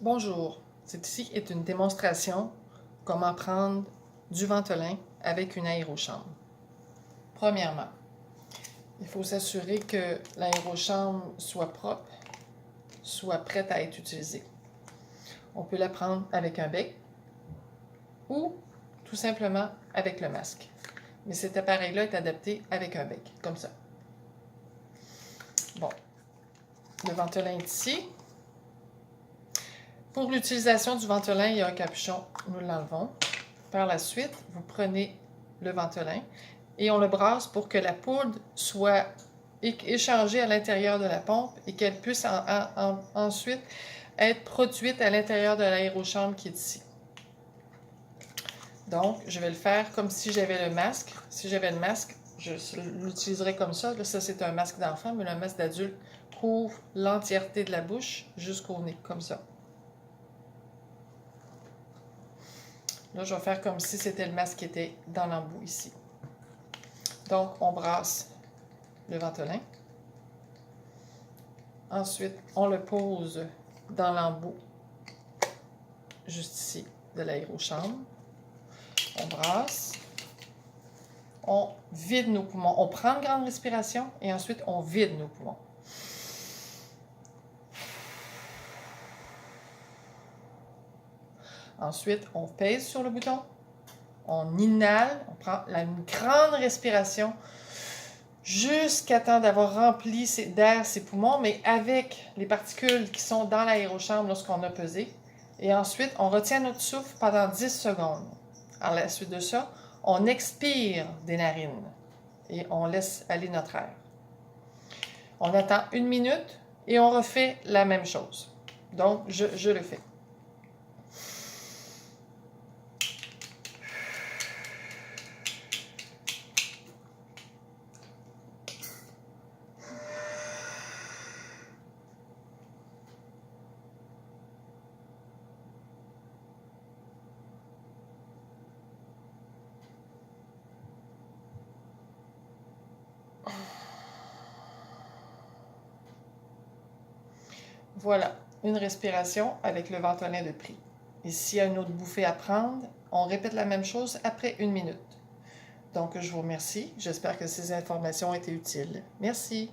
Bonjour, ceci est une démonstration comment prendre du Ventolin avec une aérochambre. Premièrement, il faut s'assurer que l'aérochambre soit propre, soit prête à être utilisée. On peut la prendre avec un bec ou tout simplement avec le masque. Mais cet appareil-là est adapté avec un bec, comme ça. Bon, le Ventolin est ici. Pour l'utilisation du Ventolin, il y a un capuchon, nous l'enlevons. Par la suite, vous prenez le Ventolin et on le brasse pour que la poudre soit échangée à l'intérieur de la pompe et qu'elle puisse ensuite être produite à l'intérieur de l'aérochambre qui est ici. Donc, je vais le faire comme si j'avais le masque. Si j'avais le masque, je l'utiliserais comme ça. Là, ça, c'est un masque d'enfant, mais le masque d'adulte couvre l'entièreté de la bouche jusqu'au nez, comme ça. Là, je vais faire comme si c'était le masque qui était dans l'embout ici. Donc, on brasse le Ventolin. Ensuite, on le pose dans l'embout, juste ici, de l'aérochambre. On brasse. On vide nos poumons. On prend une grande respiration et ensuite, on vide nos poumons. Ensuite, on pèse sur le bouton. On inhale. On prend une grande respiration jusqu'à temps d'avoir rempli d'air ses poumons, mais avec les particules qui sont dans l'aérochambre lorsqu'on a pesé. Et ensuite, on retient notre souffle pendant 10 secondes. À la suite de ça, on expire des narines et on laisse aller notre air. On attend 1 minute et on refait la même chose. Donc, je le fais. Voilà, une respiration avec le Ventolin de prix. Et s'il y a une autre bouffée à prendre, on répète la même chose après 1 minute. Donc, je vous remercie. J'espère que ces informations ont été utiles. Merci.